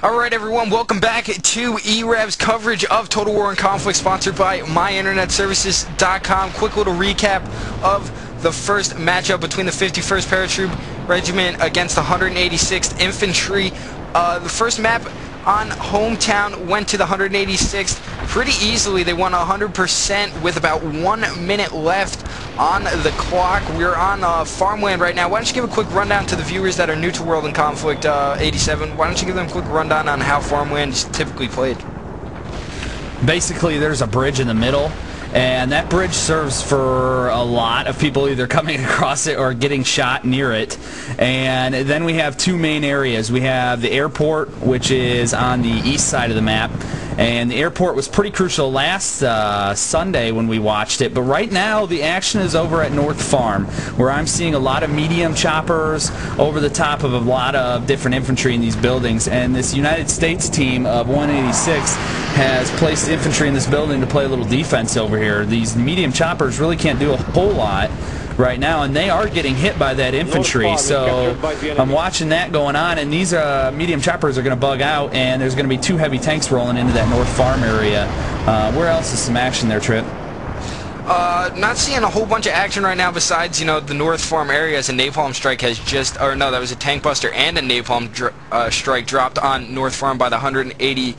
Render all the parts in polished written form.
Alright everyone, welcome back to e-rev's coverage of Total War and Conflict, sponsored by myinternetservices.com. Quick little recap of the first matchup between the 51st Paratroop Regiment against the 186th Infantry. The first map on hometown went to the 186th pretty easily. They won 100% with about 1 minute left on the clock. We're on farmland right now. Why don't you give a quick rundown to the viewers that are new to World and Conflict 87? Why don't you give them a quick rundown on how farmland is typically played? Basically, there's a bridge in the middle, and that bridge serves for a lot of people either coming across it or getting shot near it. And then we have two main areas. We have the airport, which is on the east side of the map, and the airport was pretty crucial last Sunday when we watched it. But right now, the action is over at North Farm, where I'm seeing a lot of medium choppers over the top of a lot of different infantry in these buildings. And this United States team of 186 has placed infantry in this building to play a little defense over here. These medium choppers really can't do a whole lot right now, and they are getting hit by that infantry. So I'm watching that going on, and these medium choppers are going to bug out, and there's going to be two heavy tanks rolling into that North Farm area. Where else is some action there, Trip? Not seeing a whole bunch of action right now besides, the North Farm area, as a napalm strike has just, or no, that was a tank buster and a napalm strike dropped on North Farm by the 186th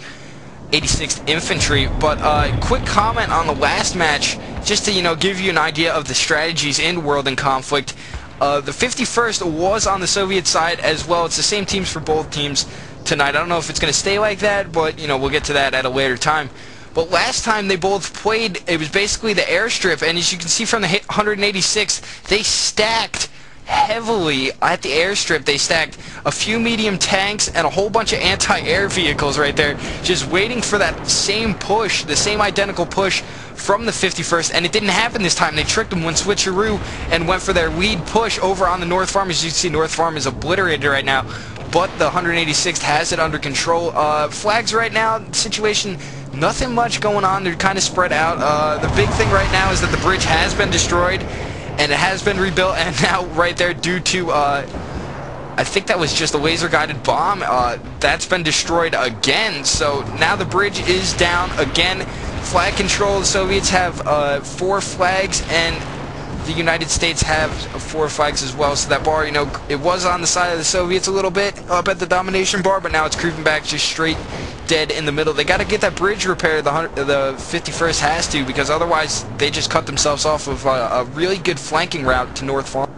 Infantry. But quick comment on the last match, just to give you an idea of the strategies in World and Conflict. The 51st was on the Soviet side as well. It's the same teams for both teams tonight. I don't know if it's going to stay like that, but we'll get to that at a later time. But last time they both played, it was basically the airstrip, and as you can see from the 186th, they stacked heavily at the airstrip. They stacked a few medium tanks and a whole bunch of anti-air vehicles right there, just waiting for that same push, the same identical push from the 51st, and it didn't happen this time. They tricked them, went switcheroo, and went for their lead push over on the North Farm. As you can see, North Farm is obliterated right now, but the 186th has it under control. Flags right now, situation, nothing much going on. They're kind of spread out. The big thing right now is that the bridge has been destroyed, and it has been rebuilt, and now right there, due to I think that was just a laser-guided bomb, that's been destroyed again. So now the bridge is down again. Flag control, the Soviets have 4 flags, and the United States have 4 flags as well. So that bar, it was on the side of the Soviets a little bit up at the domination bar, but now it's creeping back just straight dead in the middle. They got to get that bridge repaired, the 51st has to, because otherwise they just cut themselves off of a really good flanking route to North Farm.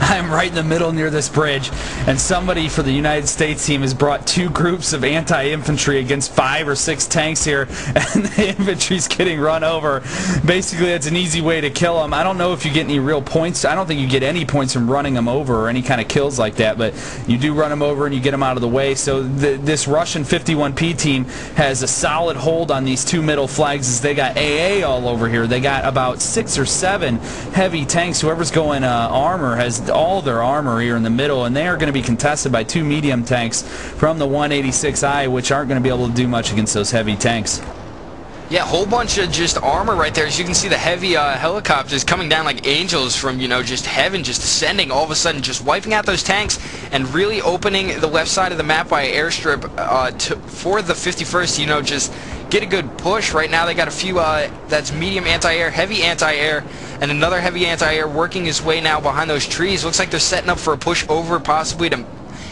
I'm right in the middle near this bridge, and somebody for the United States team has brought 2 groups of anti-infantry against 5 or 6 tanks here, and the infantry's getting run over. Basically, it's an easy way to kill them. I don't know if you get any real points. I don't think you get any points from running them over or any kind of kills like that, but you do run them over and you get them out of the way. So this Russian 51P team has a solid hold on these 2 middle flags, as they got AA all over here. They got about 6 or 7 heavy tanks. Whoever's going armor has all their armor here in the middle, and they are going to be contested by 2 medium tanks from the 186I, which aren't going to be able to do much against those heavy tanks. Yeah, a whole bunch of just armor right there. As you can see, the heavy helicopters coming down like angels from, just heaven, just descending, all of a sudden just wiping out those tanks and really opening the left side of the map by airstrip for the 51st, just get a good push. Right now they got a few, that's medium anti-air, heavy anti-air, and another heavy anti-air working his way now behind those trees. Looks like they're setting up for a push over possibly to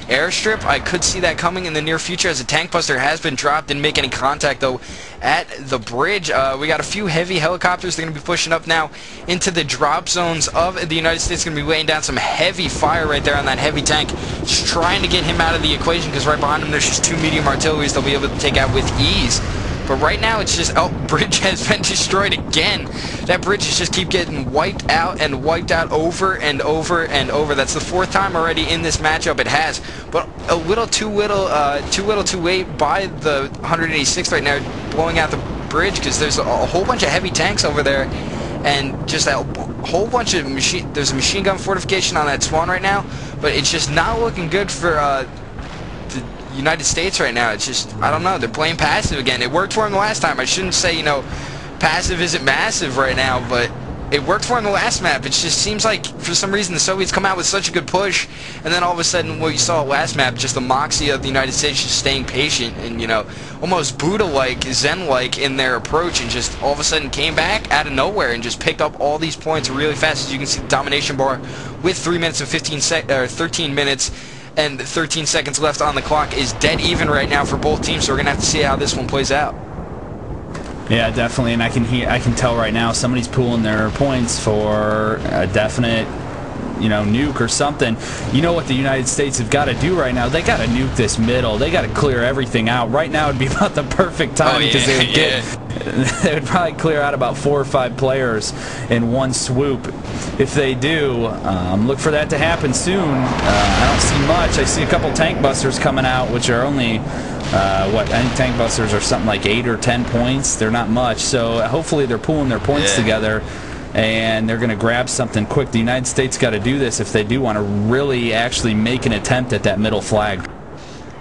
airstrip. I could see that coming in the near future, as a tank buster has been dropped. Didn't make any contact though at the bridge. We got a few heavy helicopters. They're going to be pushing up now into the drop zones of the United States. Going to be laying down some heavy fire right there on that heavy tank, just trying to get him out of the equation, because right behind him there's just 2 medium artilleries they'll be able to take out with ease. But right now it's just, bridge has been destroyed again. That bridge is just keep getting wiped out and wiped out over and over and over. That's the 4th time already in this matchup it has. But a little too late by the 186th right now, blowing out the bridge, because there's a whole bunch of heavy tanks over there, and just a whole bunch of there's a machine gun fortification on that spawn right now, but it's just not looking good for the United States right now. It's just, I don't know, they're playing passive again. It worked for them the last time. I shouldn't say, passive isn't massive right now, but it worked for him the last map. It just seems like for some reason the Soviets come out with such a good push, and then all of a sudden what you saw last map, just the moxie of the United States just staying patient and, you know, almost Buddha-like, Zen-like in their approach, and just all of a sudden came back out of nowhere and just picked up all these points really fast. As you can see, the domination bar with 3 minutes and 13 minutes and 13 seconds left on the clock is dead even right now for both teams, so we're going to have to see how this one plays out. Yeah, definitely, and I can tell right now somebody's pooling their points for a definite, you know, nuke or something. You know what the United States have got to do right now? They got to nuke this middle. They got to clear everything out. Right now would be about the perfect time because they would they would probably clear out about 4 or 5 players in one swoop. If they do, look for that to happen soon. I don't see much. I see a couple tank busters coming out, which are only I think tank busters are something like 8 or 10 points. They're not much, so hopefully they're pooling their points together and they're going to grab something quick. The United States got to do this if they do want to really actually make an attempt at that middle flag.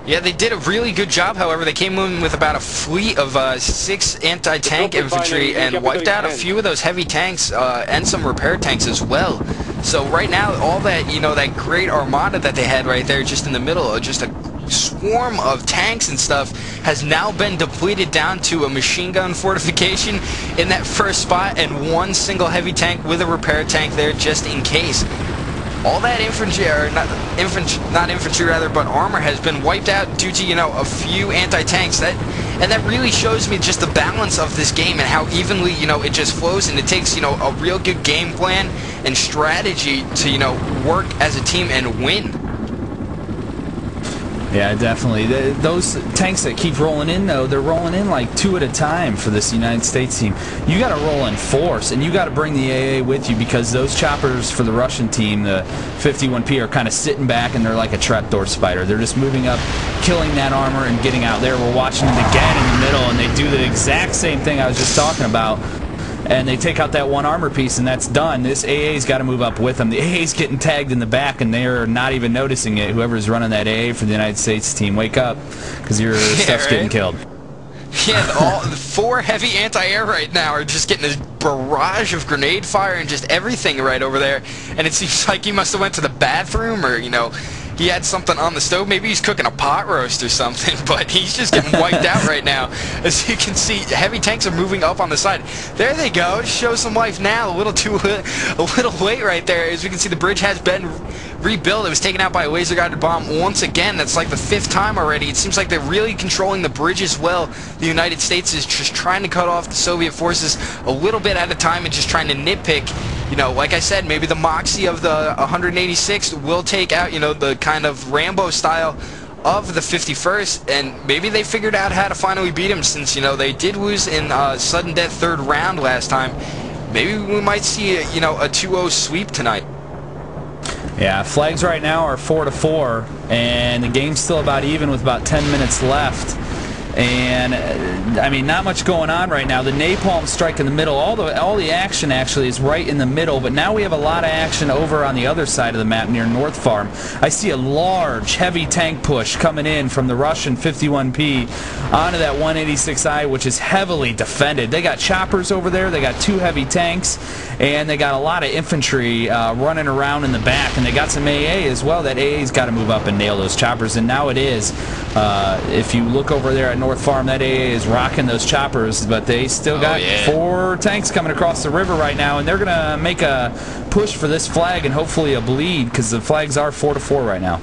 Yeah, they did a really good job, however. They came in with about a fleet of 6 anti-tank infantry and wiped out a few of those heavy tanks and some repair tanks as well. So right now, all that, you know, that great armada that they had right there just in the middle, just a swarm of tanks and stuff, has now been depleted down to a machine gun fortification in that first spot and 1 single heavy tank with a repair tank there just in case. All that infantry, or not infantry rather, but armor has been wiped out due to, you know, a few anti-tanks. And that really shows me just the balance of this game and how evenly, you know, it just flows, and it takes, you know, a real good game plan and strategy to, you know, work as a team and win. Yeah, definitely. Those tanks that keep rolling in, though, they're rolling in like 2 at a time for this United States team. You got to roll in force, and you got to bring the AA with you, because those choppers for the Russian team, the 51P, are kind of sitting back, and they're like a trapdoor spider. They're just moving up, killing that armor, and getting out there. We're watching them again in the middle, and they do the exact same thing I was just talking about. And they take out that 1 armor piece, and that's done. This AA's got to move up with them. The AA's getting tagged in the back, and they're not even noticing it. Whoever's running that AA for the United States team, wake up, because your stuff's getting killed. Yeah, all the 4 heavy anti-air right now are just getting a barrage of grenade fire and just everything right over there. And it seems like he must have went to the bathroom, or, you know, he had something on the stove. Maybe he's cooking a pot roast or something, but he's just getting wiped out right now. As you can see, heavy tanks are moving up on the side. There they go. Show some life now. A little late right there. As we can see, the bridge has been rebuilt. It was taken out by a laser-guided bomb once again. That's like the 5th time already. It seems like they're really controlling the bridge as well. The United States is just trying to cut off the Soviet forces a little bit at a time and just trying to nitpick. You know, like I said, maybe the moxie of the 186th will take out, you know, the kind of Rambo style of the 51st, and maybe they figured out how to finally beat him, since, you know, they did lose in sudden death 3rd round last time. Maybe we might see a, you know, a 2-0 sweep tonight. Yeah, flags right now are 4-4, and the game's still about even with about 10 minutes left. And I mean, not much going on right now. The napalm strike in the middle, all the action actually is right in the middle, but now we have a lot of action over on the other side of the map near North Farm. I see a large heavy tank push coming in from the Russian 51P onto that 186I, which is heavily defended. They got choppers over there, they got 2 heavy tanks, and they got a lot of infantry running around in the back, and they got some AA as well. That AA's got to move up and nail those choppers, and now it is. If you look over there at North Farm, that AA is rocking those choppers, but they still got 4 tanks coming across the river right now, and they're going to make a push for this flag and hopefully a bleed, because the flags are 4-4 right now.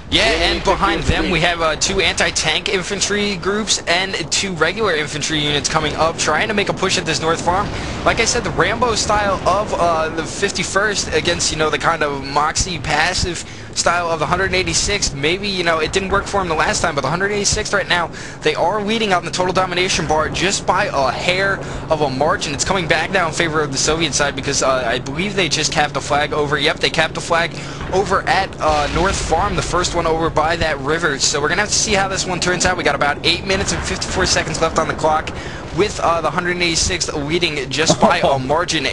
Yeah, and behind them we have 2 anti-tank infantry groups and 2 regular infantry units coming up, trying to make a push at this North Farm. Like I said, the Rambo style of the 51st against, you know, the kind of moxie passive style of the 186th. Maybe, you know, it didn't work for him the last time, but the 186th right now, they are leading out in the total domination bar just by a hair of a margin. It's coming back now in favor of the Soviet side, because I believe they just capped a flag over. Yep, they capped a flag over at North Farm, the first one over by that river. So we're going to have to see how this one turns out. We got about 8 minutes and 54 seconds left on the clock, with the 186th leading just by a margin.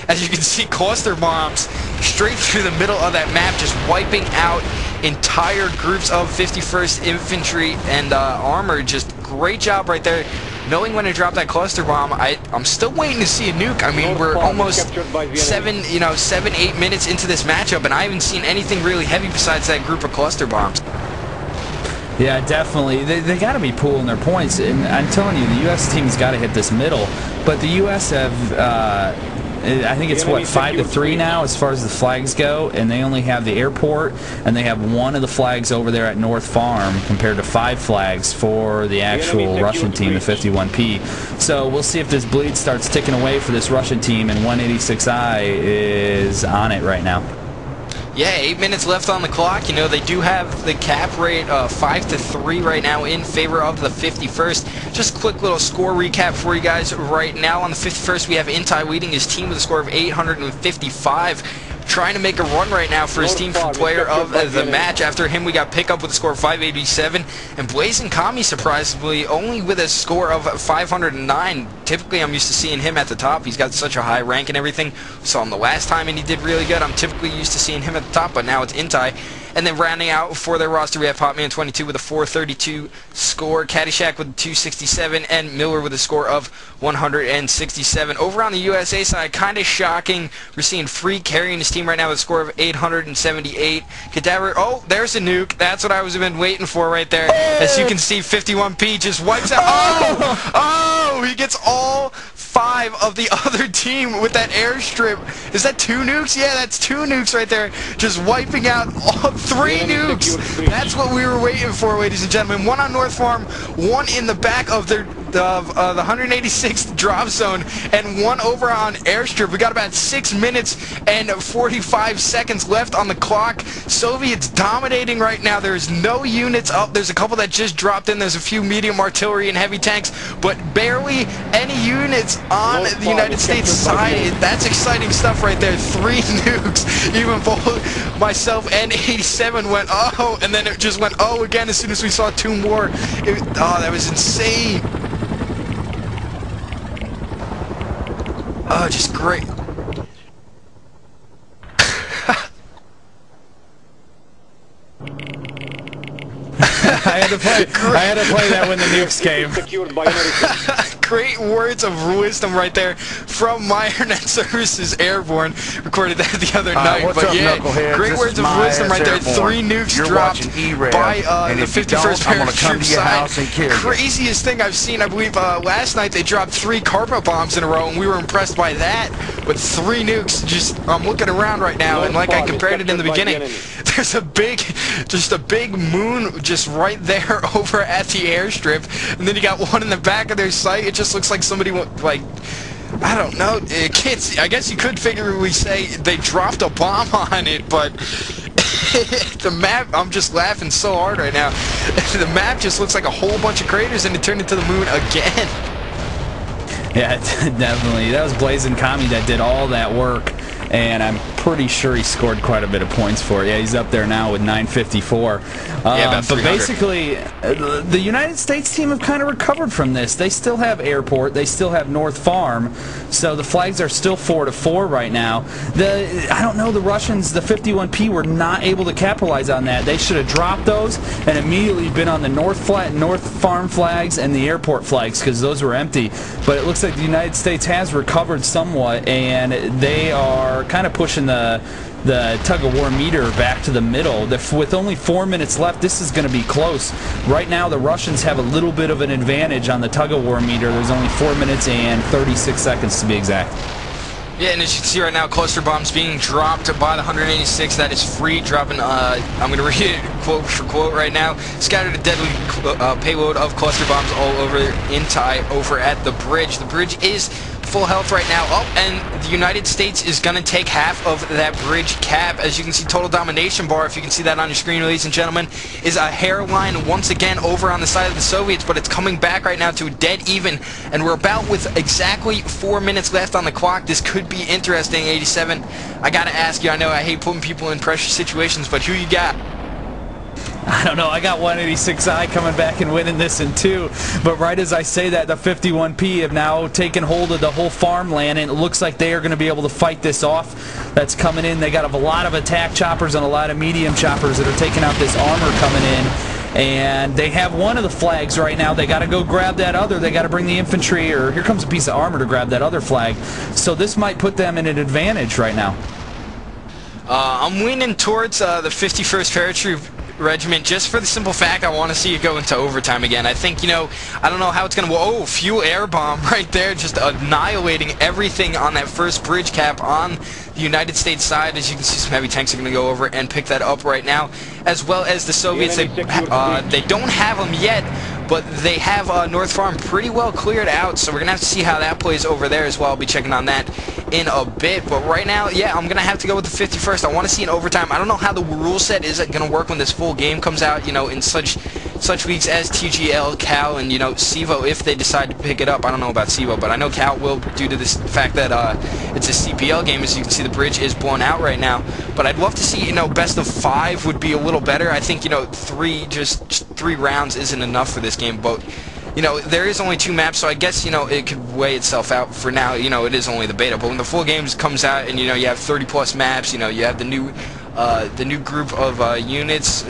As you can see, cluster bombs straight through the middle of that map, just wiping out entire groups of 51st infantry and armor. Just great job right there. knowing when to drop that cluster bomb, I'm still waiting to see a nuke. I mean, we're almost 7-8 minutes into this matchup, and I haven't seen anything really heavy besides that group of cluster bombs. Yeah, definitely. They got to be pooling their points, and I'm telling you, the U.S. team's got to hit this middle. But the U.S. have, I think it's what, 5-3 now as far as the flags go, and they only have the airport, and they have one of the flags over there at North Farm compared to 5 flags for the actual Russian team, the 51P. So we'll see if this bleed starts ticking away for this Russian team, and 186i is on it right now. Yeah, 8 minutes left on the clock. You know, they do have the cap rate 5-3 right now in favor of the 51st. Just a quick little score recap for you guys right now. On the 51st, we have Intai leading his team with a score of 855. Trying to make a run right now for his team for player of the match. After him, we got Pickup with a score of 587, and Blazing Kami, surprisingly, only with a score of 509. Typically, I'm used to seeing him at the top. He's got such a high rank and everything. We saw him the last time, and he did really good. I'm typically used to seeing him at the top, but now it's Intai. And then rounding out for their roster, we have Hotman22 with a 432 score, Caddyshack with a 267, and Miller with a score of 167. Over on the USA side, kind of shocking. We're seeing Free carrying his team right now with a score of 878. Cadaver, oh, there's a nuke. That's what I was been waiting for right there. As you can see, 51P just wipes out. Oh, he gets all 5 of the other team with that airstrip. Is that 2 nukes? Yeah, that's 2 nukes right there. Just wiping out all 3 nukes. That's what we were waiting for, ladies and gentlemen. 1 on North Farm, 1 in the back of the 186th drop zone, and 1 over on airstrip. We got about 6 minutes and 45 seconds left on the clock. Soviets dominating right now. There's no units up. There's a couple that just dropped in. There's a few medium artillery and heavy tanks, but barely any units on the United States side. That's exciting stuff right there. 3 nukes. Even both myself and 87 went oh, and then it just went oh again as soon as we saw 2 more. Oh, that was insane. Oh, just great. I had to play that when the nukes came. Great words of wisdom right there from my Internet Services Airborne. Recorded that the other night. But up, yeah, great words of wisdom right there. Airborne. 3 nukes You're dropped e-rev, by the 51st Parachute side. And Craziest thing I've seen, I believe last night they dropped 3 carpet bombs in a row, and we were impressed by that. But 3 nukes, just I'm looking around right now, and like I compared it in the beginning, there's a big moon just right there over at the airstrip, and then you got one in the back of their site. It just looks like somebody like, I don't know, kids. I guess you could figuratively say they dropped a bomb on it, but the map, I'm just laughing so hard right now. The map just looks like a whole bunch of craters, and it turned into the moon again. Yeah, definitely. That was Blazing Kami that did all that work, and I'm pretty sure he scored quite a bit of points for it. Yeah, he's up there now with 954. Yeah, but basically, the United States team have kind of recovered from this. They still have airport, they still have North Farm, so the flags are still 4-4 right now. I don't know, the Russians, the 51P, were not able to capitalize on that. They should have dropped those and immediately been on the North Farm flags and the airport flags, because those were empty. But it looks like the United States has recovered somewhat, and they are kind of pushing the tug-of-war meter back to the middle. With only 4 minutes left, this is going to be close. Right now, the Russians have a little bit of an advantage on the tug-of-war meter. There's only 4 minutes and 36 seconds to be exact. Yeah, and as you can see right now, cluster bombs being dropped by the 186. That is Free dropping, I'm going to read it quote for quote right now. Scattered a deadly payload of cluster bombs all over Intai over at the bridge. The bridge is full health right now. Oh, and the United States is going to take half of that bridge cap. As you can see, total domination bar, if you can see that on your screen, ladies and gentlemen, is a hairline once again over on the side of the Soviets, but it's coming back right now to a dead even, and we're about with exactly 4 minutes left on the clock. This could be interesting, 87. I got to ask you, I know I hate putting people in pressure situations, but who you got? I don't know, I got 186i coming back and winning this in 2, but right as I say that, the 51P have now taken hold of the whole farmland, and it looks like they are going to be able to fight this off. That's coming in. They got a lot of attack choppers and a lot of medium choppers that are taking out this armor coming in, and they have one of the flags right now. They got to go grab that other. They got to bring the infantry, or here comes a piece of armor to grab that other flag. So this might put them in an advantage right now. I'm leaning towards the 51st Paratroop Regiment just for the simple fact I want to see it go into overtime again. I think, I don't know how it's going to... Oh, fuel air bomb right there, just annihilating everything on that first bridge cap on the United States side. As you can see, some heavy tanks are going to go over and pick that up right now, as well as the Soviets. They don't have them yet, but they have North Farm pretty well cleared out, so we're going to have to see how that plays over there as well. I'll be checking on that in a bit, but right now, yeah, I'm going to have to go with the 51st. I want to see an overtime. I don't know how the rule set is going to work when this full game comes out, in such weeks as TGL, Cal, and, CEVO, if they decide to pick it up. I don't know about CEVO, but I know Cal will, due to this fact that it's a CPL game. As you can see, the bridge is blown out right now, but I'd love to see, best of 5 would be a little better. I think, just three rounds isn't enough for this game, but there is only 2 maps, so I guess it could weigh itself out for now. It is only the beta, but when the full game comes out and you have 30+ maps, you have the new group of units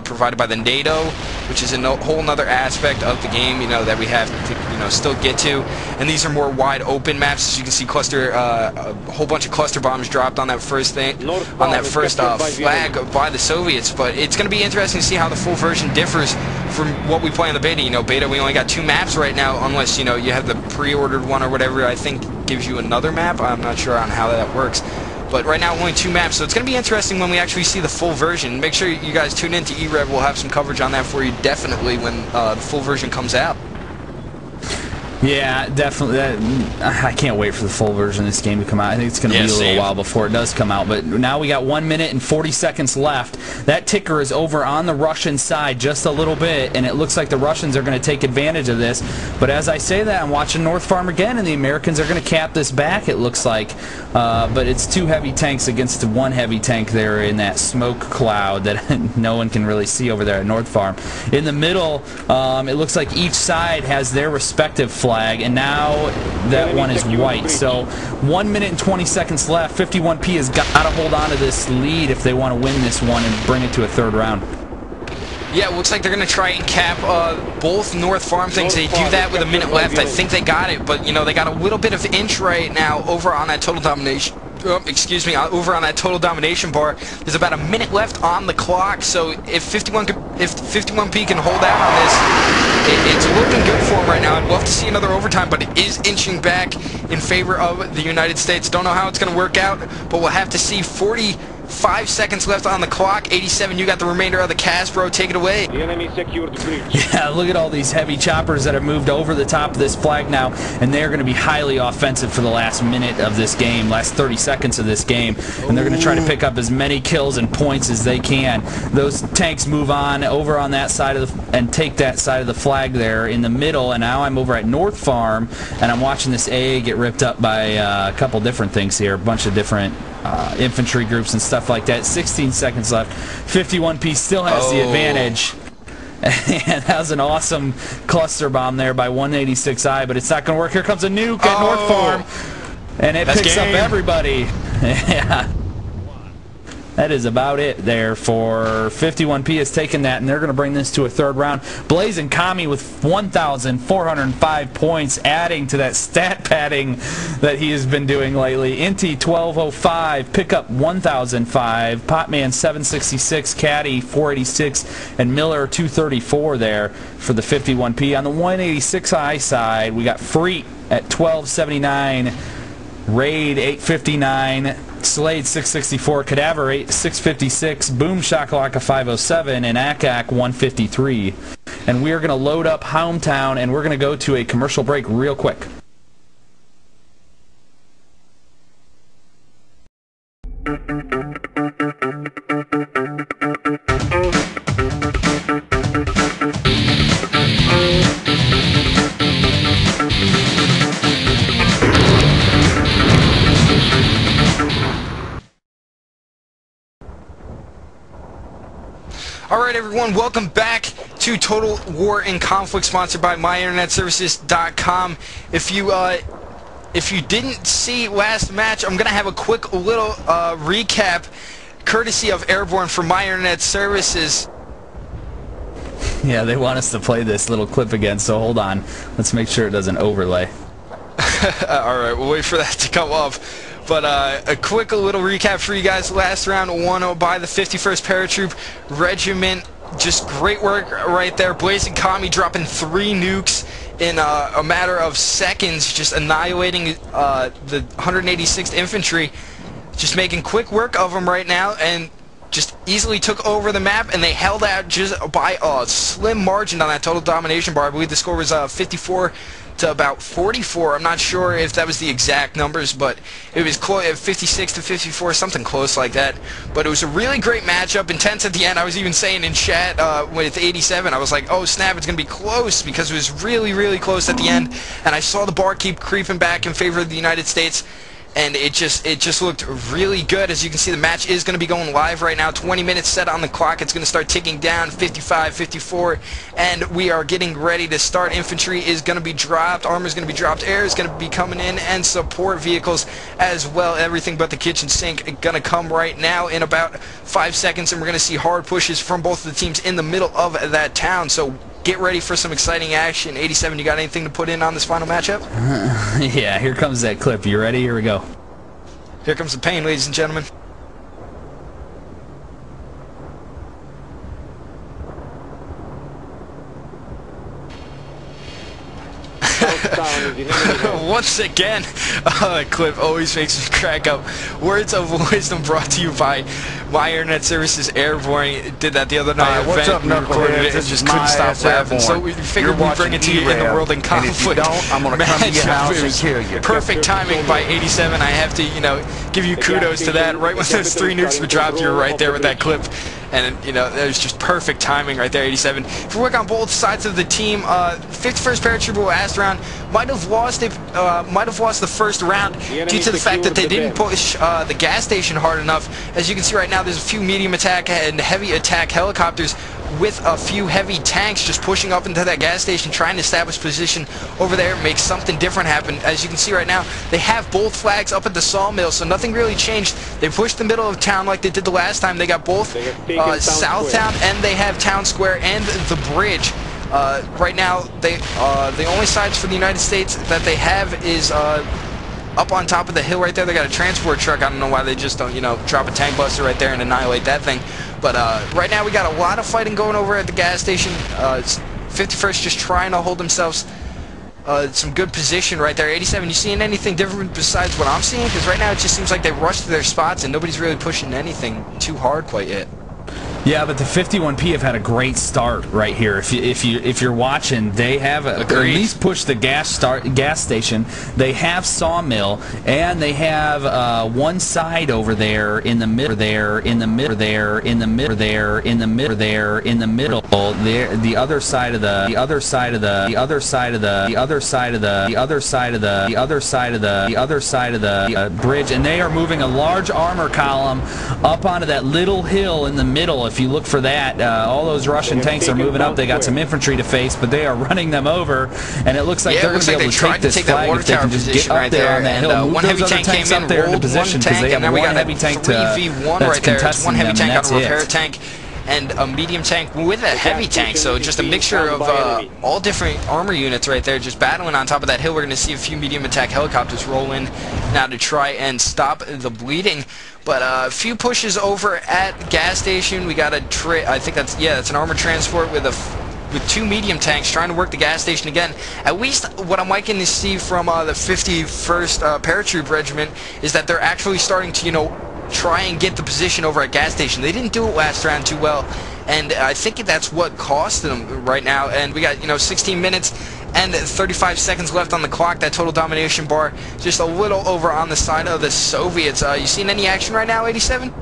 provided by the NATO, which is a whole nother aspect of the game that we have to still get to. And these are more wide open maps. As you can see, a whole bunch of cluster bombs dropped on that first flag by the Soviets. But it's going to be interesting to see how the full version differs from what we play in the beta. Beta, we only got 2 maps right now, unless you have the pre-ordered one or whatever. I think gives you another map. I'm not sure on how that works. But right now, only 2 maps, so it's going to be interesting when we actually see the full version. Make sure you guys tune in to e-rev. We'll have some coverage on that for you, definitely, when the full version comes out. Yeah, definitely. I can't wait for the full version of this game to come out. I think it's going to be a little while before it does come out. But now we got 1 minute and 40 seconds left. That ticker is over on the Russian side just a little bit, and it looks like the Russians are going to take advantage of this. But as I say that, I'm watching North Farm again, and the Americans are going to cap this back, it looks like. But it's 2 heavy tanks against 1 heavy tank there in that smoke cloud that no one can really see over there at North Farm. In the middle, it looks like each side has their respective flag, and now that one is white. So 1 minute and 20 seconds left. 51P has got to hold on to this lead if they want to win this one and bring it to a 3rd round. Yeah, it looks like they're going to try and cap both North Farm things. They do that with a minute left. I think they got it, but, they got a little bit of inch right now over on that total domination. Over on that total domination bar. There's about a minute left on the clock, so if 51P can hold out on this, it's looking good for him right now. I'd love to see another overtime, but it is inching back in favor of the United States. Don't know how it's going to work out, but we'll have to see. 45 seconds left on the clock. 87, you got the remainder of the cast, bro. Take it away. The enemy secured the bridge. Yeah, look at all these heavy choppers that have moved over the top of this flag now, and they're going to be highly offensive for the last minute of this game, last 30 seconds of this game, and they're going to try to pick up as many kills and points as they can. Those tanks move on over on that side of and take that side of the flag there in the middle, and now I'm over at North Farm, and I'm watching this A get ripped up by a couple different things here, a bunch of different infantry groups and stuff like that. 16 seconds left. 51P still has the advantage. And that was an awesome cluster bomb there by 186i, but it's not going to work. Here comes a nuke at North Farm, and it picks up everybody. Yeah. That is about it there for 51P has taken that, and they're going to bring this to a 3rd round. Blazing Kami with 1,405 points, adding to that stat padding that he has been doing lately. Inti 1205, Pickup 1,005, Potman 766, Caddy 486, and Miller 234 there for the 51P. On the 186i side, we got Freet at 1279, Raid 859, Slade 664, Cadaver 656, Boom Shakalaka 507, and Akak 153. And we are going to load up Hometown, and we're going to go to a commercial break real quick. Alright everyone, welcome back to Total War and Conflict, sponsored by MyInternetServices.com. If you didn't see last match, I'm going to have a quick little recap courtesy of Airborne for My Internet Services. Yeah, they want us to play this little clip again, so hold on. Let's make sure it doesn't overlay. Alright, we'll wait for that to come up. But a quick little recap for you guys. Last round won by the 51st Paratroop Regiment. Just great work right there. Blazing Kami dropping 3 nukes in a matter of seconds, just annihilating the 186th Infantry. Just making quick work of them right now, and just easily took over the map, and they held out just by a slim margin on that total domination bar. I believe the score was 54 to about 44. I'm not sure if that was the exact numbers, but it was close, 56 to 54, something close like that. But it was a really great matchup, intense at the end. I was even saying in chat with 87, I was like, oh snap, it's going to be close, because it was really, really close at the end, and I saw the bar keep creeping back in favor of the United States. And it just looked really good. As you can see, the match is going to be going live right now. 20 minutes set on the clock. It's going to start ticking down, 55, 54, and we are getting ready to start. Infantry is going to be dropped. Armor is going to be dropped. Air is going to be coming in, and support vehicles as well. Everything but the kitchen sink going to come right now in about 5 seconds, and we're going to see hard pushes from both of the teams in the middle of that town. So get ready for some exciting action. 87, you got anything to put in on this final matchup? Yeah, here comes that clip. You ready? Here we go. Here comes the pain, ladies and gentlemen. Once again, clip always makes me crack up. Words of wisdom brought to you by my internet services. Airborne did that the other night. What's up, Recorded it and just couldn't stop laughing. So we figured we'd bring it to you in the world in conflict. I'm gonna come to your house and kill you. Perfect timing by 87. I have to, give you kudos to that. Right when those 3 nukes were dropped, you were right there with that clip. And, that was just perfect timing right there, 87. If we work on both sides of the team, 51st Paratrooper last round might have lost the first round due to the fact that they didn't push the gas station hard enough. As you can see right now, there's a few medium attack and heavy attack helicopters with a few heavy tanks just pushing up into that gas station, trying to establish position over there, make something different happen. As you can see right now, they have both flags up at the sawmill, so nothing really changed. They pushed the middle of town like they did the last time. They got both South Town, and they have Town Square and the bridge. Right now, the only sides for the United States that they have is up on top of the hill right there. They got a transport truck. I don't know why they just don't, drop a tank buster right there and annihilate that thing. But right now we got a lot of fighting going over at the gas station. 51st just trying to hold themselves some good position right there. 87, you seeing anything different besides what I'm seeing? Because right now it just seems like they rushed to their spots and nobody's really pushing anything too hard quite yet. Yeah, but the 51P have had a great start right here. If you're watching, they have at least pushed the gas station. They have sawmill, and they have one side over there in the middle. The other side of the bridge, and they are moving a large armor column up onto that little hill in the middle. If you look for that, all those Russian tanks are moving up. They got some infantry to face, but they are running them over, and it looks like they're going to be able to take this flag if they can just get up there on that hill, move those other tanks up there into position, because they have one heavy tank that's contesting them, and that's it. And a medium tank with a heavy tank, so just a mixture of all different armor units right there, just battling on top of that hill. We're going to see a few medium attack helicopters roll in now to try and stop the bleeding. But a few pushes over at gas station. We got a I think that's an armored transport with 2 medium tanks trying to work the gas station again. At least what I'm liking to see from the 51st Paratroop Regiment is that they're actually starting to, try and get the position over at gas station. They didn't do it last round too well, and I think that's what cost them right now. And we got 16 minutes and 35 seconds left on the clock. That total domination bar just a little over on the side of the Soviets. You seen any action right now, 87?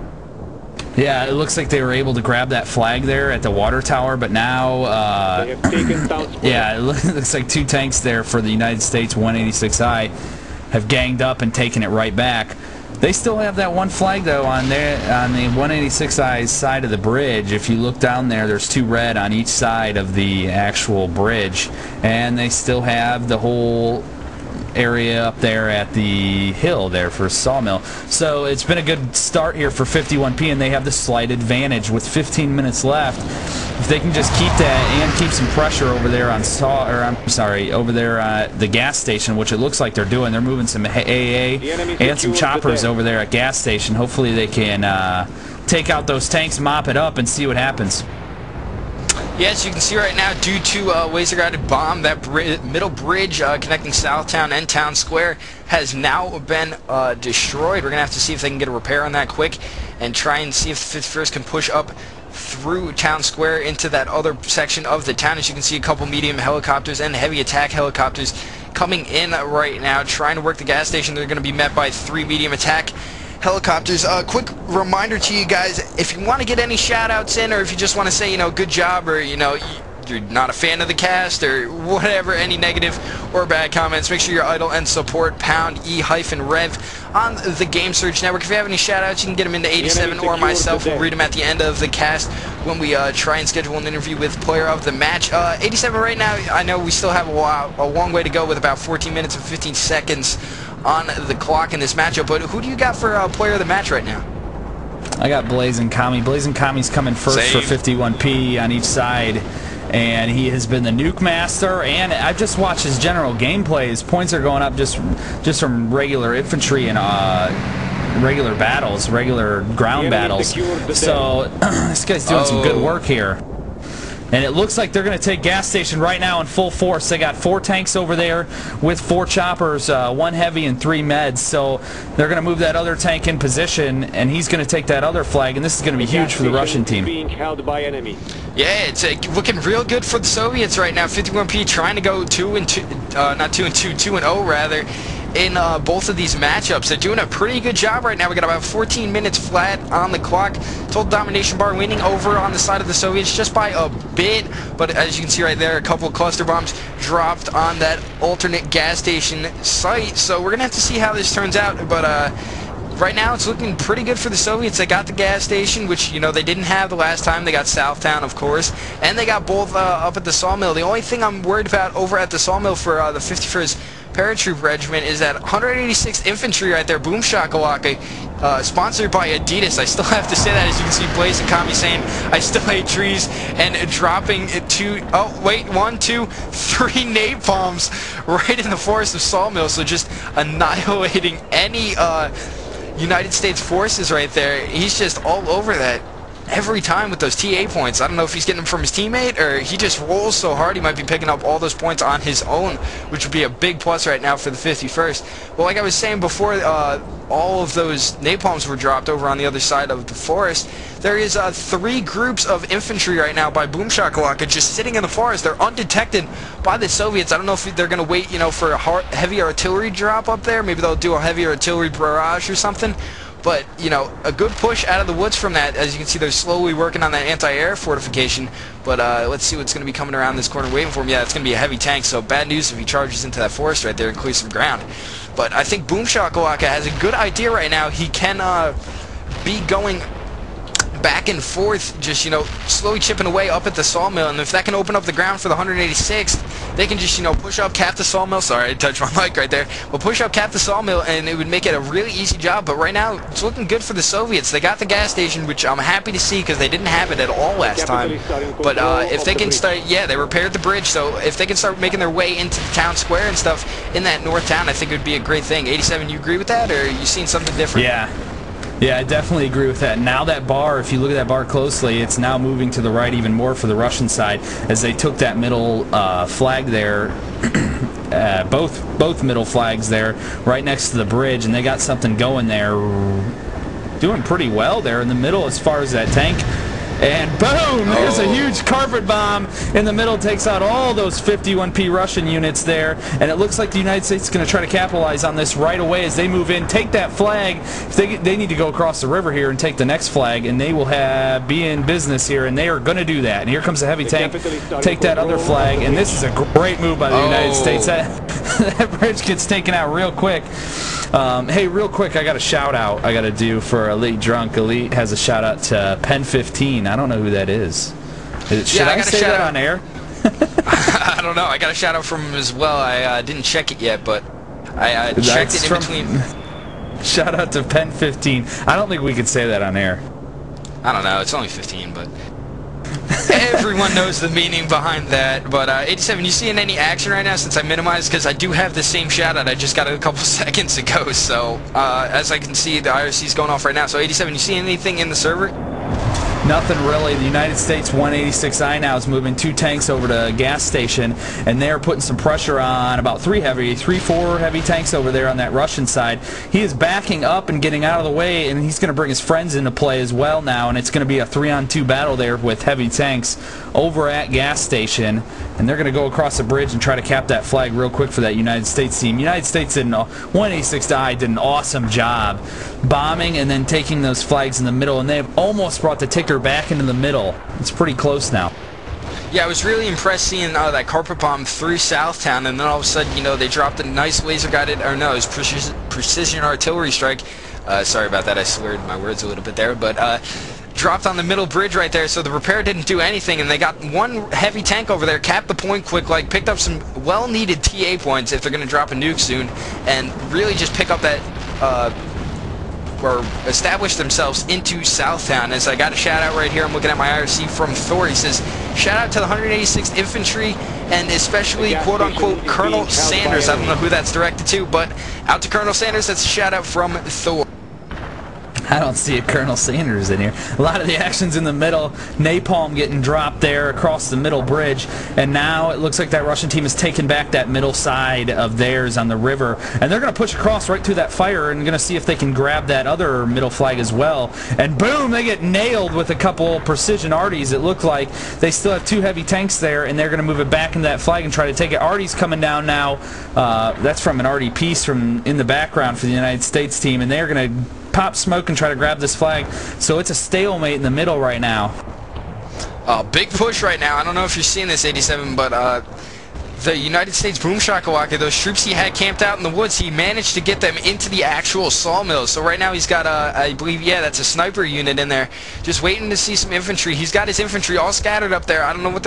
Yeah, it looks like they were able to grab that flag there at the water tower, but now, yeah, it looks like 2 tanks there for the United States 186i have ganged up and taken it right back. They still have that one flag though on the 186i's side of the bridge. If you look down there, there's 2 red on each side of the actual bridge, and they still have the whole area up there at the hill there for Sawmill. So it's been a good start here for 51P, and they have the slight advantage with 15 minutes left. If they can just keep that and keep some pressure over there on over there at the gas station, which it looks like they're doing. They're moving some AA and some choppers over there at gas station. Hopefully they can take out those tanks, mop it up, and see what happens. Yes, you can see right now, due to a laser-guided bomb, that middle bridge connecting Southtown and Town Square has now been destroyed. We're going to have to see if they can get a repair on that quick and try and see if the 51st can push up through Town Square into that other section of the town. As you can see, a couple medium helicopters and heavy attack helicopters coming in right now, trying to work the gas station. They're going to be met by 3 medium attack helicopters. Quick reminder to you guys, if you want to get any shout-outs in, or if you just want to say, good job, or, you're not a fan of the cast, or whatever, any negative or bad comments, make sure you're idle and support pound e-rev on the Game Search Network. If you have any shout-outs, you can get them into 87 or myself. We'll read them at the end of the cast when we try and schedule an interview with player of the match. 87 right now, I know we still have a long way to go with about 14 minutes and 15 seconds on the clock in this matchup, but who do you got for player of the match right now? I got Blazing Kami. Blazing Kami's coming first for 51P on each side, and he has been the nuke master, and I've just watched his general gameplay. His points are going up just from regular infantry and regular battles, regular ground battles. So this guy's doing some good work here. And it looks like they're going to take gas station right now in full force. They got 4 tanks over there with 4 choppers, 1 heavy and 3 meds. So they're going to move that other tank in position, and he's going to take that other flag, and this is going to be huge for the Russian team. Yeah, it's looking real good for the Soviets right now. 51P trying to go 2-0 rather, in both of these matchups. They're doing a pretty good job right now. We got about 14 minutes flat on the clock. Total domination bar winning over on the side of the Soviets just by a bit, but as you can see right there, a couple of cluster bombs dropped on that alternate gas station site. So we're gonna have to see how this turns out, but right now it's looking pretty good for the Soviets. They got the gas station, which they didn't have the last time. They got Southtown, of course, and they got both up at the Sawmill. The only thing I'm worried about over at the Sawmill for the 51st Paratroop Regiment is that 186th Infantry right there, Boom Shakalaka, sponsored by Adidas. I still have to say that, as you can see Blazing Kami saying, I still hate trees, and dropping 1, 2, 3 napalms right in the forest of Sawmill, so just annihilating any United States forces right there. He's just all over that every time with those TA points. I don't know if he's getting them from his teammate, or he just rolls so hard he might be picking up all those points on his own, which would be a big plus right now for the 51st. Well, like I was saying before, all of those napalms were dropped over on the other side of the forest. There is 3 groups of infantry right now by Boom Shakalaka just sitting in the forest. They're undetected by the Soviets. I don't know if they're going to wait, for a heavy artillery drop up there. Maybe they'll do a heavy artillery barrage or something. But, a good push out of the woods from that. As you can see, they're slowly working on that anti-air fortification. But let's see what's going to be coming around this corner waiting for him. Yeah, it's going to be a heavy tank, so bad news if he charges into that forest right there and clears some ground. But I think Boom Shakalaka has a good idea right now. He can be going back and forth, just, slowly chipping away up at the Sawmill, and if that can open up the ground for the 186th, they can just, push up, cap the Sawmill. Sorry, I touched my mic right there. But push up, cap the Sawmill, and it would make it a really easy job. But right now, it's looking good for the Soviets. They got the gas station, which I'm happy to see, because they didn't have it at all last time. But if they can start, yeah, they repaired the bridge, so if they can start making their way into the town square and stuff in that north town, I think it would be a great thing. 87, you agree with that, or are you seeing something different? Yeah, I definitely agree with that. Now that bar, if you look at that bar closely, it's now moving to the right even more for the Russian side, as they took that middle flag there, both middle flags there, right next to the bridge, and they got something going there, doing pretty well there in the middle as far as that tank. And boom! There's a huge carpet bomb in the middle, takes out all those 51P Russian units there, and it looks like the United States is going to try to capitalize on this right away as they move in, take that flag. They need to go across the river here and take the next flag, and they will be in business here, and they are going to do that. And here comes a heavy tank, take that other flag, and this is a great move by the United States. That bridge gets taken out real quick. Hey, real quick, I got a shout out I got to do for Elite Drunk. Elite has a shout out to Pen 15. I don't know who that is. Should I say that on air? I don't know. I got a shout out from him as well. I didn't check it yet, but I checked it in between. Shout out to Pen 15. I don't think we could say that on air. I don't know. It's only 15, but everyone knows the meaning behind that. But 87, you seeing any action right now since I minimized? Because I do have the same shout-out. I just got it a couple seconds ago. So as I can see, the IRC is going off right now. So 87, you see anything in the server? Nothing really. The United States 186I now is moving 2 tanks over to a gas station, and they're putting some pressure on about 4 heavy tanks over there on that Russian side. He is backing up and getting out of the way, and he's going to bring his friends into play as well now, and it's going to be a 3-on-2 battle there with heavy tanks over at gas station, and they're going to go across the bridge and try to cap that flag real quick for that United States team. United States in 186I did an awesome job bombing and then taking those flags in the middle, and they've almost brought the ticker back into the middle. It's pretty close now. Yeah, I was really impressed seeing that carpet bomb through Southtown, and then all of a sudden, you know, they dropped a nice laser-guided, or no, it was precision artillery strike. Sorry about that, I slurred my words a little bit there, but dropped on the middle bridge right there, so the repair didn't do anything, and they got 1 heavy tank over there, capped the point quick, like picked up some well-needed TA points if they're going to drop a nuke soon, and really just pick up that or establish themselves into Southtown. As I got a shout out right here, I'm looking at my IRC from Thor. He says, shout out to the 186th Infantry and especially quote unquote Colonel Sanders. I don't know who that's directed to, but out to Colonel Sanders. That's a shout out from Thor. I don't see a Colonel Sanders in here. A lot of the action's in the middle. Napalm getting dropped there across the middle bridge. And now it looks like that Russian team has taken back that middle side of theirs on the river. And they're going to push across right through that fire and going to see if they can grab that other middle flag as well. And boom, they get nailed with a couple precision arties. It looked like they still have 2 heavy tanks there, and they're going to move it back into that flag and try to take it. Artie's coming down now. That's from an arty piece from in the background for the United States team. And they're going to pop smoke and try to grab this flag. So it's a stalemate in the middle right now. Big push right now. I don't know if you're seeing this, 87, but the United States Boom Shakalaka, those troops he had camped out in the woods, he managed to get them into the actual sawmill. So right now he's got, I believe, yeah, that's a sniper unit in there, just waiting to see some infantry. He's got his infantry all scattered up there. I don't know what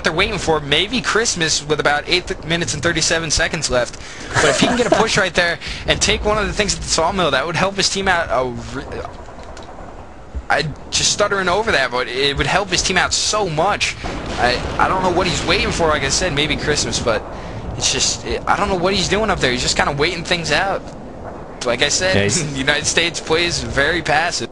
they're waiting for. Maybe Christmas with about 8 minutes and 37 seconds left. But if he can get a push right there and take one of the things at the sawmill, that would help his team out. I'm just stuttering over that, but it would help his team out so much. I don't know what he's waiting for. Like I said, maybe Christmas, but it's just, I don't know what he's doing up there. He's just kind of waiting things out. Like I said, the United States plays very passive.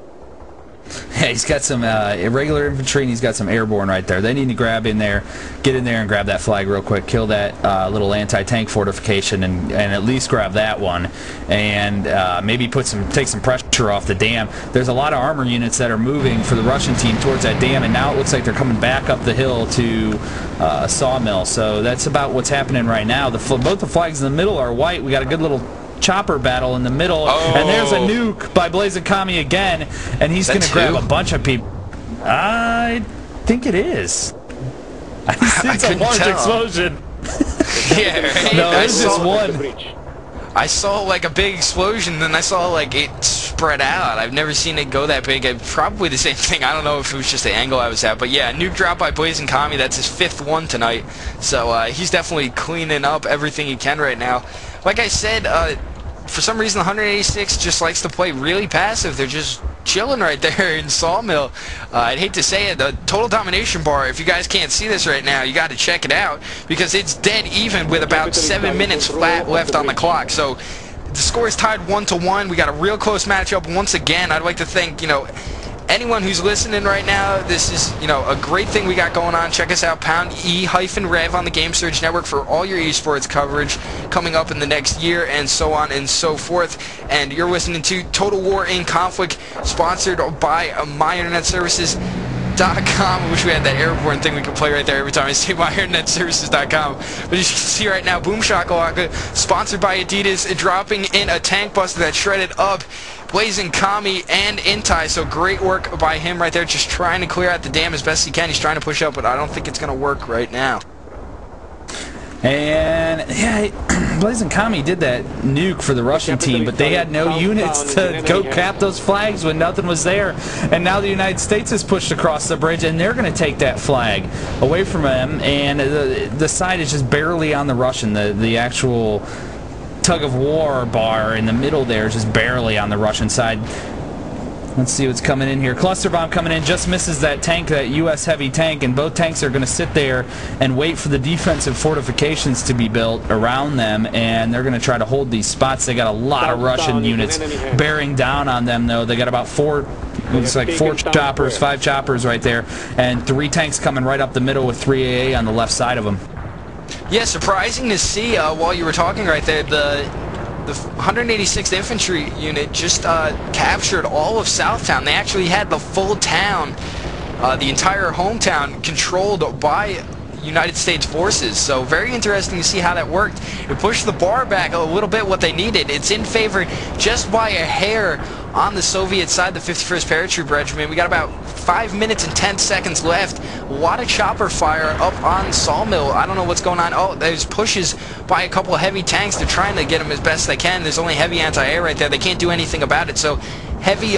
Yeah, he's got some irregular infantry, and he's got some airborne right there. They need to grab in there, get in there and grab that flag real quick, kill that little anti-tank fortification, and at least grab that one, and maybe take some pressure off the dam. There's a lot of armor units that are moving for the Russian team towards that dam, and now it looks like they're coming back up the hill to a sawmill. So that's about what's happening right now. Both the flags in the middle are white. We got a good little chopper battle in the middle, and there's a nuke by Blazing Kami again, and he's going to grab a bunch of people. I think it is. It's a large explosion. Yeah, right? No, it's just one. I saw like a big explosion, then I saw like it spread out. I've never seen it go that big. Probably the same thing. I don't know if it was just the angle I was at, but yeah, nuke drop by Blazing Kami. That's his 5th one tonight. So he's definitely cleaning up everything he can right now. Like I said, for some reason the 186 just likes to play really passive. They're just chilling right there in Sawmill. I'd hate to say it, the total domination bar, if you guys can't see this right now, you got to check it out, because it's dead even with about 7 minutes flat left on the clock. So the score is tied 1-1. We got a real close matchup once again. I'd like to thank, anyone who's listening right now. This is, a great thing we got going on. Check us out, pound E-rev on the Game Surge Network for all your esports coverage coming up in the next year, and so on and so forth. And you're listening to Total War in Conflict, sponsored by MyInternetServices.com. I wish we had that airborne thing we could play right there every time I say MyInternetServices.com. But as you can see right now, Boom Shakalaka, sponsored by Adidas, dropping in a tank buster that shredded up Blazing Kami and Intai. So great work by him right there, just trying to clear out the dam as best he can. He's trying to push up, but I don't think it's going to work right now. And yeah, Blazing Kami did that nuke for the Russian team, but they had no units to go cap those flags when nothing was there. And now the United States has pushed across the bridge, and they're going to take that flag away from them. And the side is just barely on the Russian. The actual tug of war bar in the middle there, just barely on the Russian side. Let's see what's coming in here. Cluster bomb coming in, just misses that tank, that U.S. heavy tank, and both tanks are going to sit there and wait for the defensive fortifications to be built around them, and they're going to try to hold these spots. They got a lot of Russian units bearing down on them, though. They got about looks like 4 choppers, 5 choppers right there, and 3 tanks coming right up the middle with 3 AA on the left side of them. Yeah, surprising to see while you were talking right there, the 186th Infantry Unit just captured all of Southtown. They actually had the full town, the entire hometown, controlled by United States forces. So very interesting to see how that worked. It pushed the bar back a little bit, what they needed. It's in favor just by a hair on the Soviet side, the 51st Paratroop Regiment. We got about 5 minutes and 10 seconds left. A lot of chopper fire up on Sawmill. I don't know what's going on. Oh, there's pushes by a couple of heavy tanks. They're trying to get them as best they can. There's only heavy anti-air right there. They can't do anything about it. So heavy,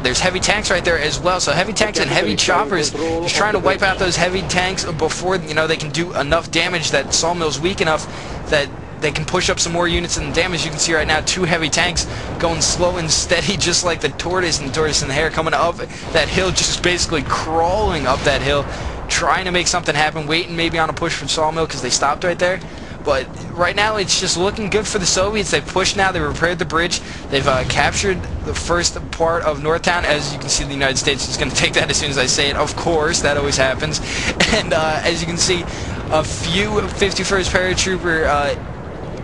there's heavy tanks right there as well. So heavy tanks and heavy choppers just trying to wipe out those heavy tanks before, you know, they can do enough damage that Sawmill's weak enough that they can push up some more units and damage. You can see right now 2 heavy tanks going slow and steady, just like the tortoise and the hare coming up that hill, just basically crawling up that hill, trying to make something happen, waiting maybe on a push from Sawmill because they stopped right there. But right now it's just looking good for the Soviets. They've pushed now. They repaired the bridge. They've captured the first part of Northtown. As you can see, the United States is going to take that as soon as I say it. Of course, that always happens. And as you can see, a few 51st Paratrooper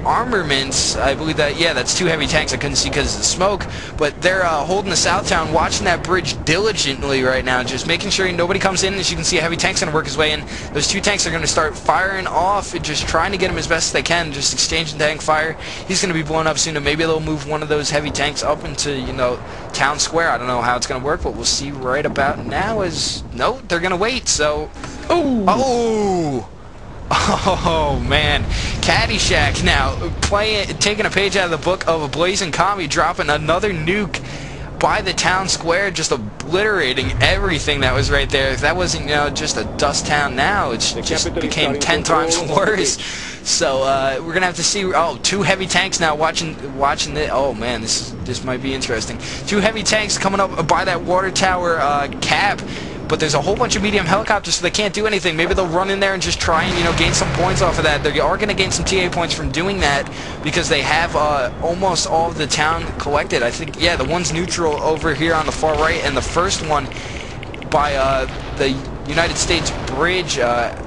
armaments, I believe that, yeah, that's 2 heavy tanks. I couldn't see because of the smoke, but they're holding the Southtown, watching that bridge diligently right now, just making sure nobody comes in. As you can see, a heavy tank's going to work his way in. Those 2 tanks are going to start firing off and just trying to get him as best as they can, just exchanging tank fire. He's going to be blown up soon, and maybe they'll move one of those heavy tanks up into, you know, town square. I don't know how it's going to work, but we'll see right about now. No, they're going to wait, so... Oh man, Caddyshack now taking a page out of the book of a blazing commie, dropping another nuke by the town square, just obliterating everything that was right there. If that wasn't, you know, just a dust town now, it's just became 10 times worse. So we're gonna have to see. Oh, 2 heavy tanks now watching the. Oh man, this might be interesting. 2 heavy tanks coming up by that water tower cap. But there's a whole bunch of medium helicopters, so they can't do anything. Maybe they'll run in there and just try and, you know, gain some points off of that. They are going to gain some TA points from doing that because they have almost all of the town collected. I think, yeah, the one's neutral over here on the far right, and the first one by the United States bridge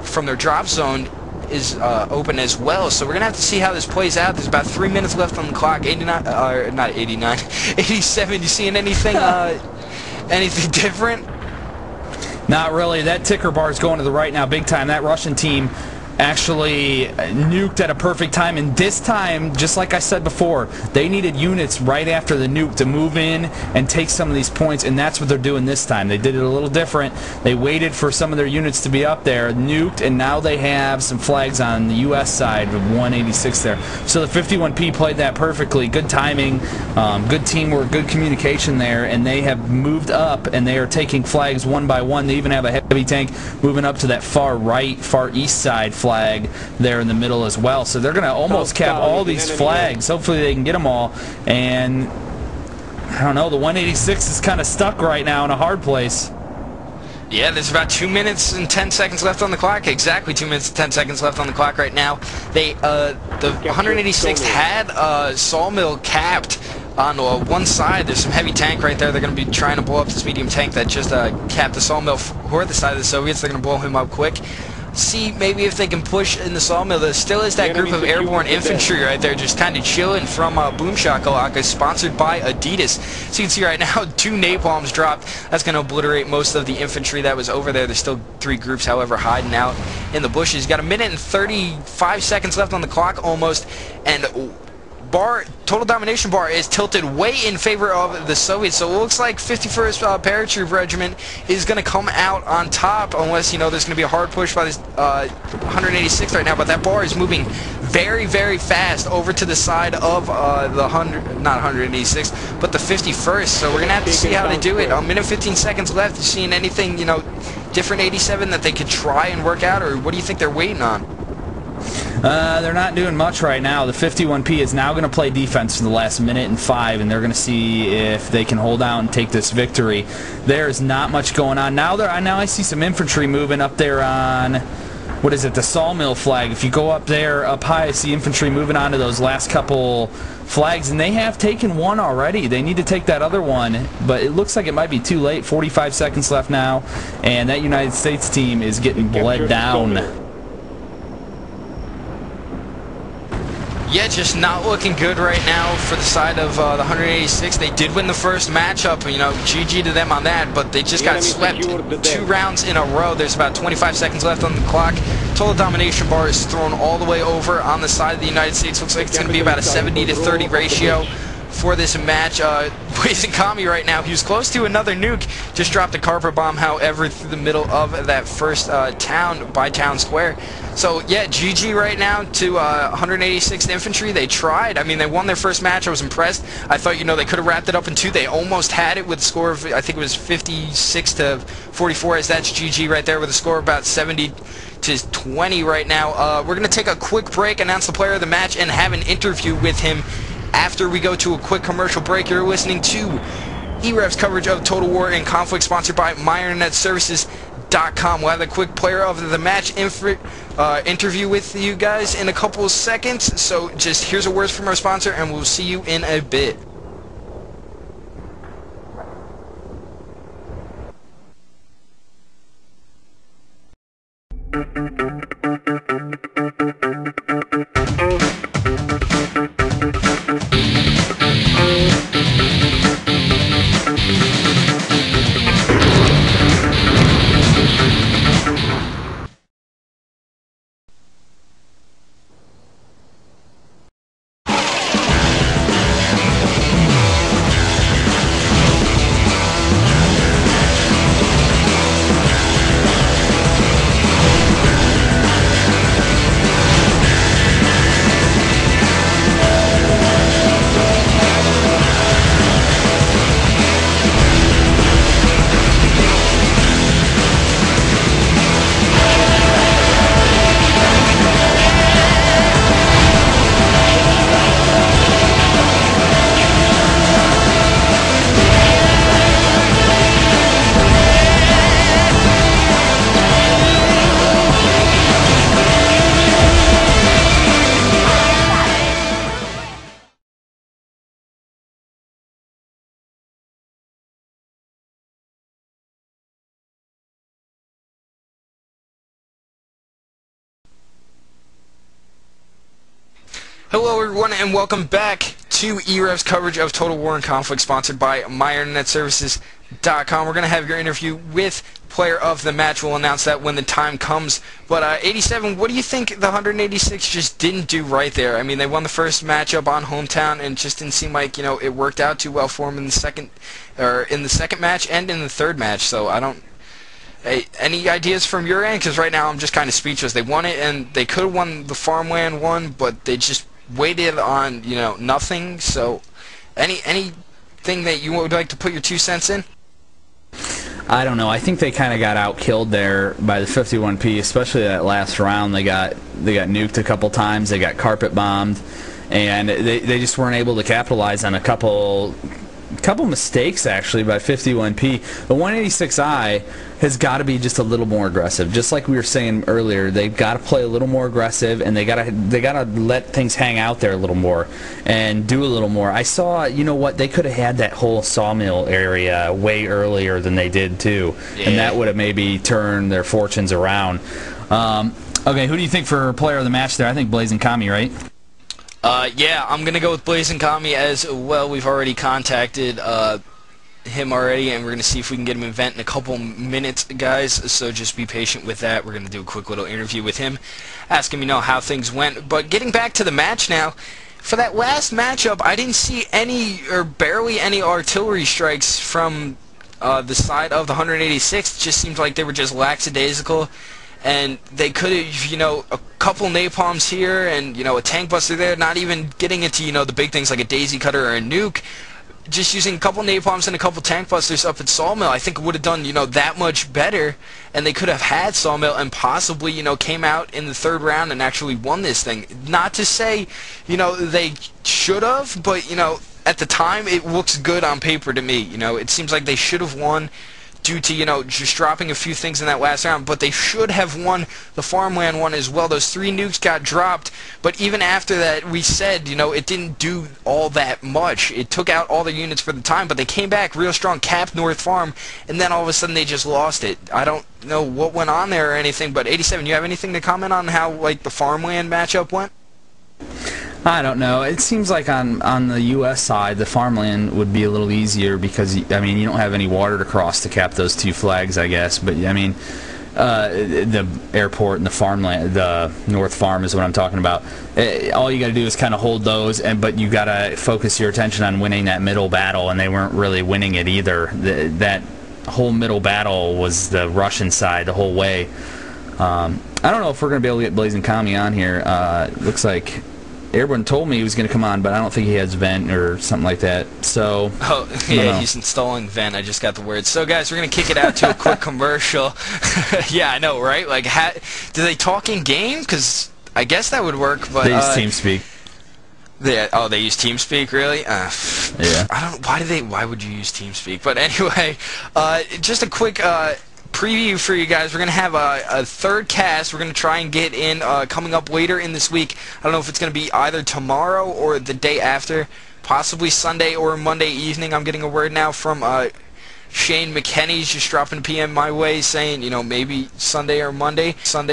from their drop zone is open as well. So we're going to have to see how this plays out. There's about 3 minutes left on the clock. 89, not 89, 87. You seeing anything, anything different? Not really. That ticker bar is going to the right now big time. That Russian team actually nuked at a perfect time, and this time, just like I said before, they needed units right after the nuke to move in and take some of these points, and that's what they're doing this time. They did it a little different. They waited for some of their units to be up there, nuked, and now they have some flags on the U.S. side with 186 there. So the 51P played that perfectly. Good timing, good teamwork, good communication there, and they have moved up, and they are taking flags one by one. They even have a heavy tank moving up to that far right, far east side flag there in the middle as well. So they're going to almost cap all these flags. Hopefully they can get them all. And I don't know, the 186 is kind of stuck right now in a hard place. Yeah, there's about 2 minutes and 10 seconds left on the clock. Exactly 2 minutes and 10 seconds left on the clock right now. The 186th had Sawmill capped on one side. There's some heavy tank right there. They're going to be trying to blow up this medium tank that just capped the Sawmill for the side of the Soviets. They're going to blow him up quick. See maybe if they can push in the Sawmill. There still is that group of airborne infantry right there just kind of chilling from Boom Shakalaka, sponsored by Adidas. So you can see right now 2 napalms dropped. That's going to obliterate most of the infantry that was over there. There's still 3 groups, however, hiding out in the bushes. Got a minute and 35 seconds left on the clock almost, and total domination bar is tilted way in favor of the Soviets. So it looks like 51st Paratroop Regiment is going to come out on top, unless, you know, there's going to be a hard push by this 186th right now. But that bar is moving very, very fast over to the side of the not 186th, but the 51st. So we're going to have to see how they do it. A minute 15 seconds left. You seeing anything, you know, different 87 that they could try and work out, or what do you think they're waiting on? They're not doing much right now. The 51P is now going to play defense for the last minute and 5, and they're going to see if they can hold out and take this victory. There's not much going on. Now I see some infantry moving up there on, what is it, the sawmill flag. If you go up there, up high, I see infantry moving on to those last couple flags, and they have taken one already. They need to take that other one, but it looks like it might be too late. 45 seconds left now, and that United States team is getting bled down. Yeah, just not looking good right now for the side of the 186. They did win the first matchup, you know, GG to them on that, but they just got swept 2 rounds in a row. There's about 25 seconds left on the clock. Total domination bar is thrown all the way over on the side of the United States. Looks like it's going to be about a 70-30 ratio for this match. Blazing Kami right now, he was close to another nuke, just dropped a carpet bomb, however, through the middle of that first town by town square. So yeah, GG right now to 186th Infantry. They tried. I mean, they won their first match. I was impressed. I thought, you know, they could have wrapped it up in 2. They almost had it with a score of, I think it was 56-44, as that's GG right there with a score of about 70-20 right now. We're going to take a quick break, announce the player of the match, and have an interview with him after we go to a quick commercial break. You're listening to e-rev's coverage of Total War and Conflict, sponsored by MyInternetServices.com. We'll have a quick player of the match interview with you guys in a couple of seconds. So just here's a word from our sponsor, and we'll see you in a bit. Hello everyone, and welcome back to e-rev's coverage of Total War and Conflict, sponsored by MyInternetServices.com. We're going to have your interview with player of the match. We'll announce that when the time comes. But 87, what do you think the 186 just didn't do right there? I mean, they won the first matchup on hometown, and it just didn't seem like, you know, it worked out too well for them in the second match and in the third match. So I don't. Hey, any ideas from your end? Because right now I'm just kind of speechless. They won it, and they could have won the farmland one, but they just waited on, you know, nothing. So anything that you would like to put your 2 cents in? I don't know. I think they kind of got out-killed there by the 51P, especially that last round. They got nuked a couple times. They got carpet bombed, and they just weren't able to capitalize on a couple mistakes, actually, by 51P. The 186i has got to be just a little more aggressive. Just like we were saying earlier, they've got to play a little more aggressive, and they got to let things hang out there a little more and do a little more. I saw, you know what, they could have had that whole sawmill area way earlier than they did too, yeah. And that would have maybe turned their fortunes around. Okay, who do you think for player of the match there? I think Blazing Kami, right? Yeah, I'm going to go with Blazing Kami as well. We've already contacted him already, and we're going to see if we can get him an event in a couple minutes, guys. So just be patient with that. We're going to do a quick little interview with him, ask him, you know, how things went. But getting back to the match now, for that last matchup, I didn't see any or barely any artillery strikes from the side of the 186. It just seemed like they were just lackadaisical. And they could have, you know, a couple napalms here and, you know, a tank buster there, not even getting into, you know, the big things like a daisy cutter or a nuke. just using a couple napalms and a couple tank busters up at Sawmill, I think it would have done, that much better, and they could have had Sawmill and possibly, came out in the third round and actually won this thing. Not to say, they should have, but, at the time, it looks good on paper to me. It seems like they should have won due to, just dropping a few things in that last round, but they should have won the farmland one as well. Those 3 nukes got dropped, but even after that, we said, it didn't do all that much. It took out all their units for the time, but they came back real strong, capped North Farm, and then all of a sudden they just lost it. I don't know what went on there or anything, but 87, you have anything to comment on how, the farmland matchup went? I don't know. It seems like on the U.S. side, the farmland would be a little easier because, you don't have any water to cross to cap those 2 flags, I guess. But, the airport and the farmland, the North Farm is what I'm talking about. All you got to do is kind of hold those, but you got to focus your attention on winning that middle battle, and they weren't really winning it either. That whole middle battle was the Russian side the whole way. I don't know if we're going to be able to get Blazing Commie on here. Looks like Airborne told me he was going to come on, but I don't think he has Vent or something like that. So, yeah, he's installing Vent. I just got the word. So, guys, we're going to kick it out to a quick commercial. Yeah, I know, right? Do they talk in game? Because I guess that would work. But they use TeamSpeak. They use TeamSpeak, really? Yeah. I don't. Why would you use TeamSpeak? But anyway, just a quick preview for you guys. We're going to have a third cast we're going to try and get in coming up later in this week. I don't know if it's going to be either tomorrow or the day after, possibly Sunday or Monday evening. I'm getting a word now from Shane McKenney's just dropping a PM my way saying, maybe Sunday or Monday, but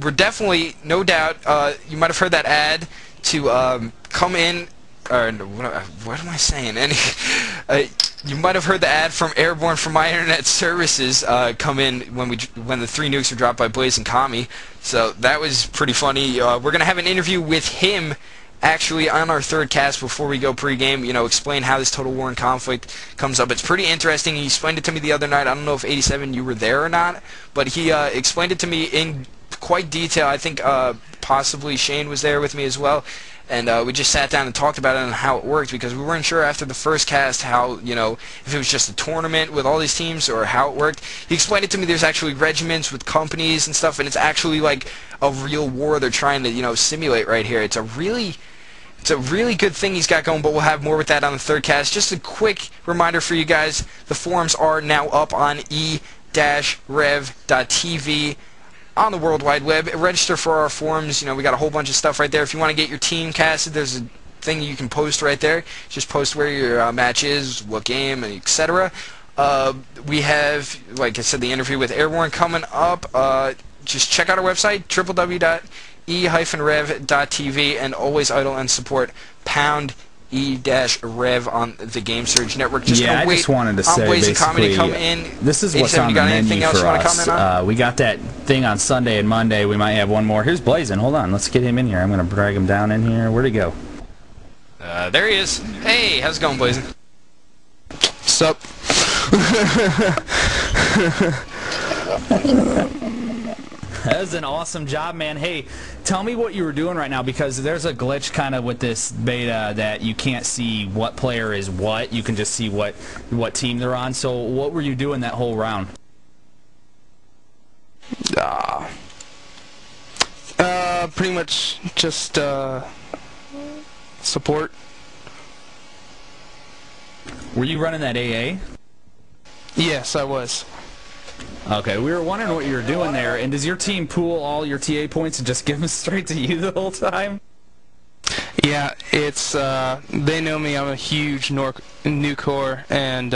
we're definitely, no doubt, you might have heard that ad to come in. What am I saying? You might have heard the ad from Airborne from My Internet Services come in when the 3 nukes were dropped by Blazing Commie. So that was pretty funny. We're gonna have an interview with him actually on our third cast before we go pregame. Explain how this Total War and conflict comes up. It's pretty interesting. He explained it to me the other night. I don't know if 87 you were there or not, but he explained it to me in quite detail. I think possibly Shane was there with me as well. And we just sat down and talked about it and how it worked, because we weren't sure after the first cast how, if it was just a tournament with all these teams or how it worked. He explained it to me. There's actually regiments with companies and stuff, and it's actually like a real war they're trying to, simulate right here. It's a really good thing he's got going, but we'll have more with that on the third cast. Just a quick reminder for you guys, the forums are now up on e-rev.tv. on the World Wide Web. Register for our forums. We got a whole bunch of stuff right there. If you want to get your team casted, there's a thing you can post right there. Just post where your match is, what game, etc. We have, like I said, the interview with Airborne coming up. Just check out our website, www.e-rev.tv, and always idle and support #E-rev on the Game Surge Network. Just wanted to say, basically, come in. This is what's on the menu for us. We got that thing on Sunday and Monday. We might have one more. Here's Blazin'. Hold on. Let's get him in here. I'm going to drag him down in here. Where'd he go? There he is. Hey, how's it going, Blazin'? Sup? That was an awesome job, man. Hey, tell me what you were doing right now, because there's a glitch kind of with this beta that you can't see what player is what. You can just see what team they're on. So what were you doing that whole round? Pretty much just support. Were you running that AA? Yes, I was. Okay, we were wondering what you were doing there. And does your team pool all your TA points and just give them straight to you the whole time? Yeah, it's they know me. I'm a huge nuke whore, and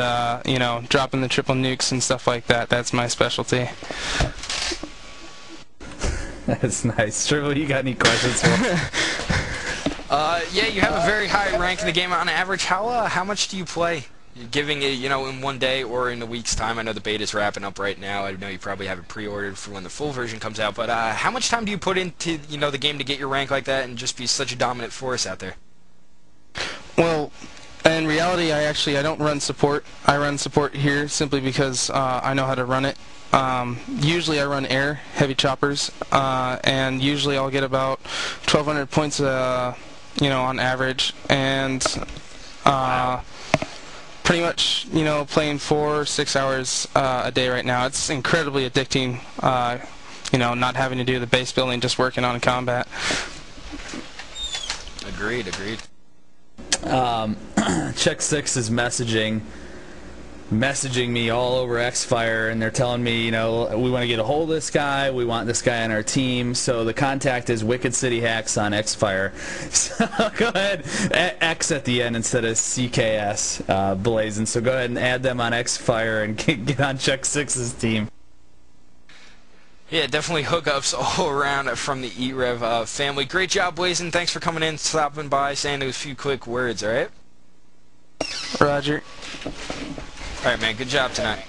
dropping the triple nukes and stuff like that. That's my specialty. That's nice. Triple, you got any questions for me? Yeah, you have a very high rank in the game on average. How much do you play? You're giving it, in one day or in a week's time. I know the beta's wrapping up right now. I know you probably have it pre-ordered for when the full version comes out. But how much time do you put into, the game to get your rank like that and just be such a dominant force out there? Well, in reality, reality, I don't run support. I run support here simply because I know how to run it. Usually I run air, heavy choppers, and usually I'll get about 1,200 points, on average, and pretty much, playing 4 or 6 hours a day right now. It's incredibly addicting, not having to do the base building, just working on combat. Agreed. Check 6 is messaging me all over Xfire, and they're telling me, we want to get a hold of this guy, we want this guy on our team. So the contact is Wicked City Hacks on Xfire. So go ahead, X at the end instead of CKS, blazing. So go ahead and add them on Xfire and get on Check 6's team. Yeah, definitely hookups all around from the e-rev family. Great job, Blazing. Thanks for coming in, stopping by, saying a few quick words, all right? Roger. All right, man. Good job tonight.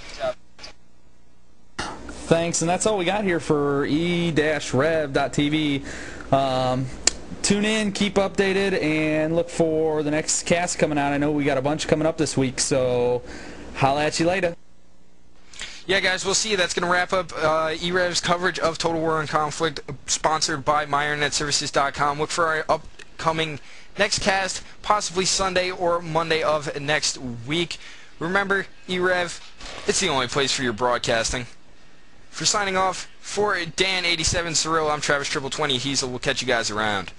Thanks, and that's all we got here for e-rev.tv. Tune in, keep updated, and look for the next cast coming out. I know we got a bunch coming up this week, so holla at you later. Yeah, guys, we'll see you. That's going to wrap up e-rev's coverage of Total War and Conflict, sponsored by MyInternetServices.com. Look for our upcoming next cast, possibly Sunday or Monday of next week. Remember, e-rev, it's the only place for your broadcasting. For signing off, for Dan87 Cirillo, I'm Travis 2020 Heasel. We'll catch you guys around.